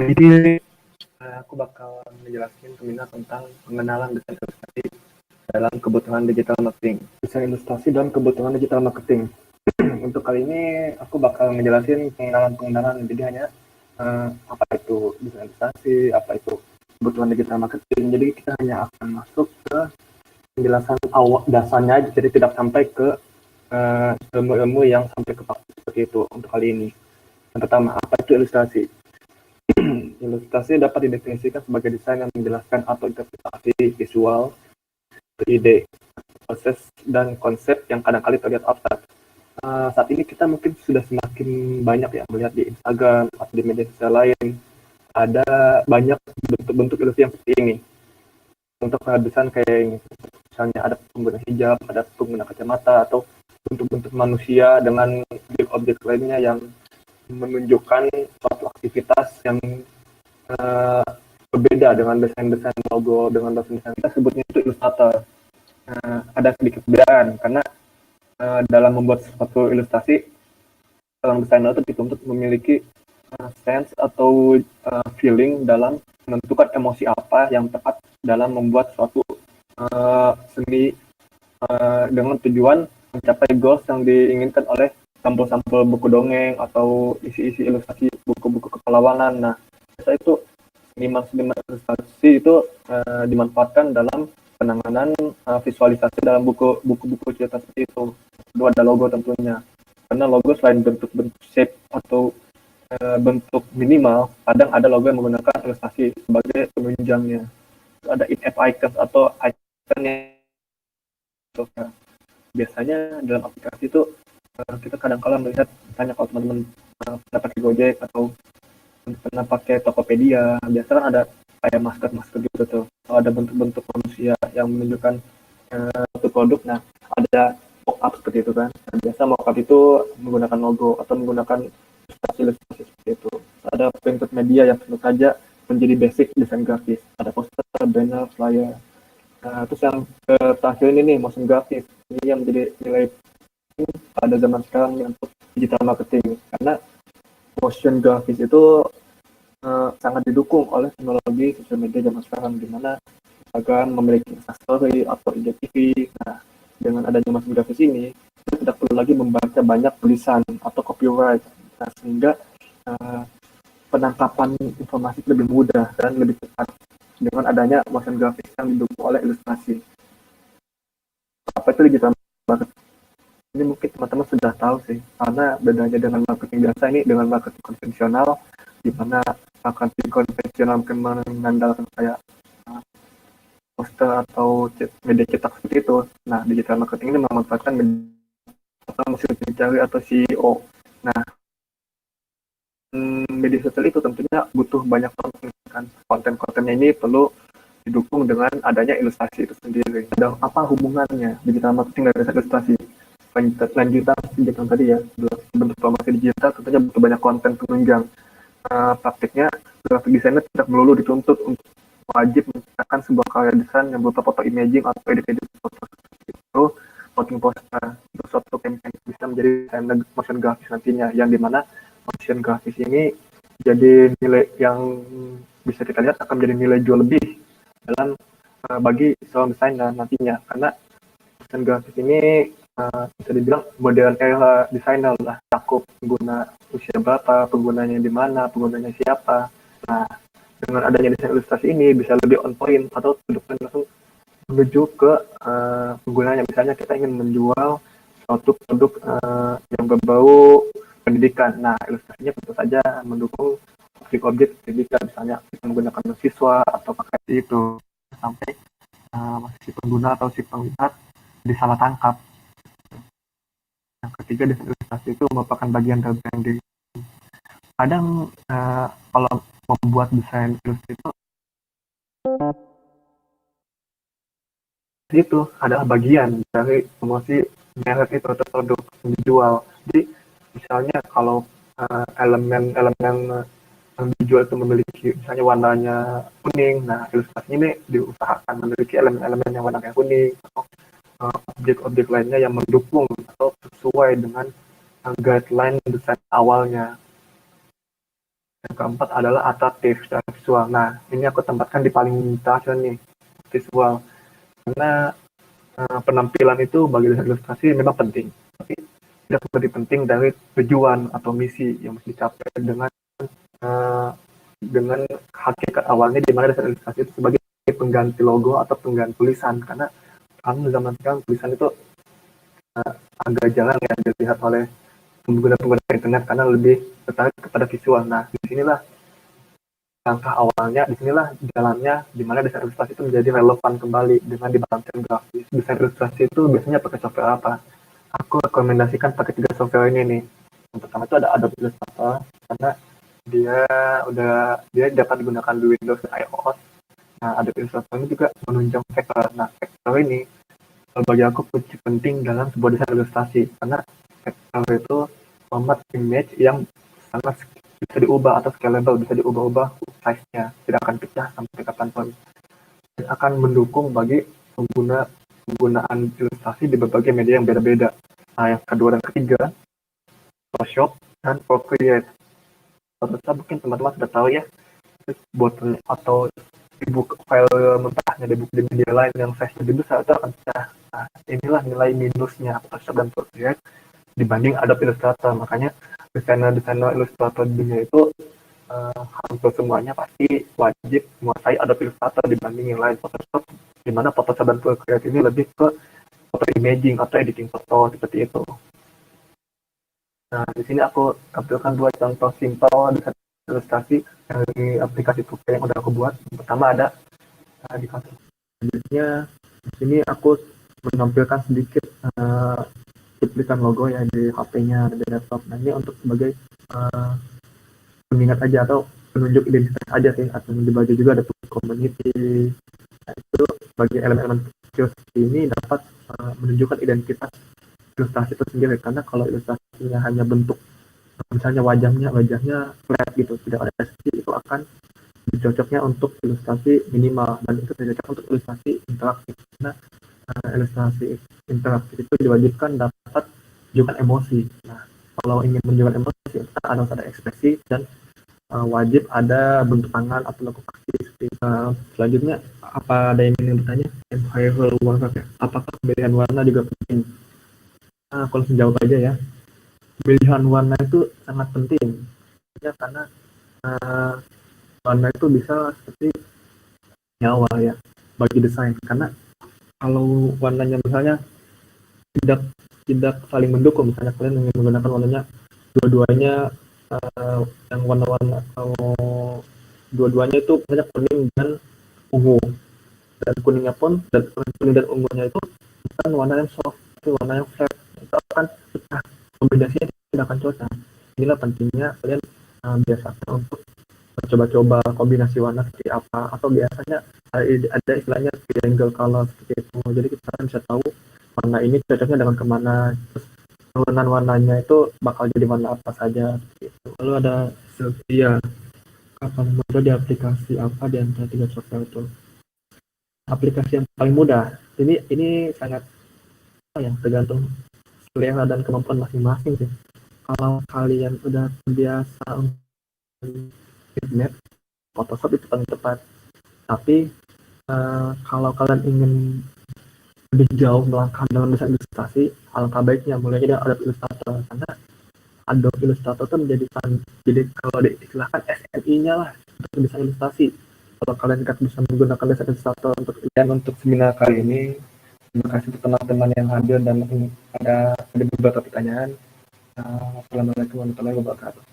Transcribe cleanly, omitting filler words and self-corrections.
Kali ini aku bakal menjelaskan seminar tentang pengenalan desain ilustrasi dalam kebutuhan digital marketing. Desain ilustrasi dan kebutuhan digital marketing. Untuk kali ini aku bakal menjelaskan pengenalan, jadi hanya apa itu desain ilustrasi, apa itu kebutuhan digital marketing. Jadi kita hanya akan masuk ke penjelasan awal dasarnya, jadi tidak sampai ke ilmu-ilmu yang sampai ke praktik seperti itu untuk kali ini. Yang pertama, apa itu ilustrasi? Ilustrasi dapat didefinisikan sebagai desain yang menjelaskan atau interpretasi visual, ide, proses, dan konsep yang kadang-kali terlihat abstrak. Saat ini kita mungkin sudah semakin banyak ya melihat di Instagram atau di media sosial lain, ada banyak bentuk-bentuk ilustrasi yang seperti ini. Untuk desain kayak misalnya ada pengguna hijab, ada pengguna kacamata, atau bentuk-bentuk manusia dengan objek-objek lainnya yang menunjukkan suatu aktivitas yang berbeda dengan desain-desain logo, dengan desain-desain kita sebutnya itu ilustrator. Ada sedikit perbedaan karena dalam membuat suatu ilustrasi, seorang desainer itu dituntut memiliki sense atau feeling dalam menentukan emosi apa yang tepat dalam membuat suatu seni dengan tujuan mencapai goals yang diinginkan oleh sampel-sampel buku dongeng atau isi-isi ilustrasi buku-buku kepahlawanan. Nah, biasa itu seniman-seniman ilustrasi itu dimanfaatkan dalam penanganan visualisasi dalam buku-buku cerita seperti itu. Kedua ada logo tentunya, karena logo selain bentuk-bentuk shape atau bentuk minimal, kadang ada logo yang menggunakan ilustrasi sebagai penunjangnya. Ada in-app icons atau icon yang biasanya dalam aplikasi itu kita kadang-kala melihat, misalnya kalau teman-teman pernah pakai Gojek atau pernah pakai Tokopedia, biasa kan ada kayak masker gitu tuh. Kalau ada bentuk-bentuk manusia yang menunjukkan suatu produk, nah ada mock-up seperti itu kan. Nah, biasa mock-up itu menggunakan logo atau menggunakan ilustrasi seperti itu. Ada printed media yang tentu saja menjadi basic desain grafis. Ada poster, banner, flyer. Nah, terus yang terakhir ini nih, motion grafis. Ini yang menjadi nilai pada zaman sekarang untuk digital marketing, karena motion grafis itu sangat didukung oleh teknologi sosial media zaman sekarang, di mana Instagram memiliki Instastory atau IGTV. Nah, dengan adanya motion grafis ini, kita tidak perlu lagi membaca banyak tulisan atau copyright, nah, sehingga penangkapan informasi lebih mudah dan lebih cepat dengan adanya motion grafis yang didukung oleh ilustrasi. Apa itu digital marketing? Ini mungkin teman-teman sudah tahu sih, karena bedanya dengan marketing biasa ini dengan marketing konvensional, di mana marketing konvensional mungkin mengandalkan kayak poster atau media cetak seperti itu. Nah, digital marketing ini memanfaatkan media mesin pencari atau SEO. Nah, media sosial itu tentunya butuh banyak konten kan. Konten-kontennya ini perlu didukung dengan adanya ilustrasi itu sendiri. Dan apa hubungannya digital marketing dan ilustrasi? Lanjutan sejak tadi ya, bentuk promosi digital tentunya butuh banyak konten penunjang. Praktiknya graphic designer tidak melulu dituntut untuk wajib menciptakan sebuah karya desain yang berupa foto imaging atau edit foto itu, voting poster untuk suatu campaign bisa menjadi desain motion grafis nantinya, yang dimana motion grafis ini jadi nilai yang bisa kita lihat akan menjadi nilai jual lebih dalam bagi seorang desainer nantinya, karena motion grafis ini bisa dibilang modern era desainer lah, cakup pengguna usia berapa, penggunanya di mana, penggunanya siapa. Nah, dengan adanya desain ilustrasi ini bisa lebih on point atau langsung menuju ke penggunanya. Misalnya kita ingin menjual suatu produk yang berbau pendidikan. Nah, ilustrasinya tentu saja mendukung objek-objek pendidikan, misalnya kita menggunakan siswa atau pakai itu sampai si pengguna atau si penglihat disalah tangkap. Yang ketiga, desain ilustrasi itu merupakan bagian dari branding. Kadang kalau membuat desain ilustrasi itu adalah bagian dari promosi merek itu atau produk yang dijual. Jadi misalnya kalau elemen-elemen yang dijual itu memiliki misalnya warnanya kuning, nah ilustrasinya ini diusahakan memiliki elemen-elemen yang warnanya kuning atau objek-objek lainnya yang mendukung atau sesuai dengan guideline desain awalnya. Yang keempat adalah atraktif secara visual. Nah, ini aku tempatkan di paling terakhir nih, visual. Karena penampilan itu bagi desain ilustrasi memang penting, tapi tidak lebih penting dari tujuan atau misi yang mesti dicapai uh, dengan hakikat awalnya di mana desain ilustrasi itu sebagai pengganti logo atau pengganti tulisan. Karena kan zaman sekarang tulisan itu agak jarang ya dilihat oleh pengguna-pengguna internet karena lebih tertarik kepada visual. Nah, disinilah langkah awalnya, disinilah jalannya di mana desain ilustrasi itu menjadi relevan kembali dengan dibangun grafis. Desain ilustrasi itu biasanya pakai software apa? Aku rekomendasikan pakai 3 software ini nih. Yang pertama itu ada Adobe Illustrator, karena dia dia dapat digunakan di Windows dan iOS. Nah, Adobe Illustrator ini juga menunjang vektor. Nah, vektor ini bagi aku kunci penting dalam sebuah desain ilustrasi, karena vektor itu format image yang sangat bisa diubah atau scalable, bisa diubah-ubah size-nya, tidak akan pecah sampai kapanpun, dan akan mendukung bagi penggunaan ilustrasi di berbagai media yang beda-beda. Nah, yang kedua dan ketiga, Photoshop dan Procreate. Photoshop mungkin teman-teman sudah tahu ya, buat atau ebook file mentahnya di media lain yang size lebih besar itu akan pecah. Nah, inilah nilai minusnya Photoshop dan Procreate dibanding Adobe Illustrator. Makanya desainer ilustrator di dunia itu hampir semuanya pasti wajib menguasai Adobe Illustrator dibanding yang lain. Photoshop, di mana Photoshop dan Procreate ini lebih ke foto imaging atau editing foto seperti itu. Nah, di sini aku tampilkan 2 contoh simpel desain ilustrasi dari aplikasi Tuke yang udah aku buat. Yang pertama ada di kantor. Selanjutnya di sini aku menampilkan sedikit cuplikan logo ya di HP-nya di laptop. Nah, ini untuk sebagai pengingat aja atau penunjuk identitas aja sih, atau dibagi juga ada community. Nah, itu bagi elemen-elemen kecil seperti ini dapat menunjukkan identitas ilustrasi itu sendiri. Karena kalau ilustrasinya hanya bentuk, misalnya wajahnya flat gitu, tidak ada ekspresi, itu akan cocoknya untuk ilustrasi minimal, dan itu tidak cocok untuk ilustrasi interaktif. Karena ilustrasi interaktif itu diwajibkan dapat menunjukkan emosi. Nah, kalau ingin menunjukkan emosi, harus ada ekspresi dan wajib ada bentuk tangan atau logo kaki. Selanjutnya, apa ada yang ingin bertanya? Empire warna, apakah pemilihan warna juga penting? Nah, aku langsung jawab aja ya. Pilihan warna itu sangat penting, ya, karena warna itu bisa seperti nyawa ya bagi desain. Karena kalau warnanya misalnya tidak saling mendukung, misalnya kalian ingin menggunakan warnanya dua-duanya yang warna-warna dua-duanya itu misalnya kuning dan ungu, dan kuningnya pun dan kuning dan ungunya itu bukan warna yang soft tapi warna yang flat, itu akan pecah, kombinasinya tidak akan cocok. Inilah pentingnya kalian biasakan untuk coba-coba kombinasi warna seperti apa, atau biasanya ada istilahnya triangle color seperti itu. Jadi kita bisa tahu warna ini cocoknya dengan kemana, terus turunan warnanya itu bakal jadi warna apa saja seperti itu. Lalu ada ya, kapan mudah di aplikasi apa di antara 3 software itu? Aplikasi yang paling mudah, ini sangat yang tergantung selera dan kemampuan masing-masing sih. Kalau kalian udah terbiasa internet, Photoshop itu paling tepat. Tapi kalau kalian ingin lebih jauh melangkah dalam desain ilustrasi, alangkah baiknya mulai dari Adobe Illustrator, karena Adobe Illustrator itu jadi kalau diistilahkan SNI-nya lah untuk desain ilustrasi. Kalau kalian bisa menggunakan desain Illustrator untuk seminar kali ini, terima kasih untuk teman-teman yang hadir dan ada beberapa pertanyaan. Assalamualaikum warahmatullahi wabarakatuh.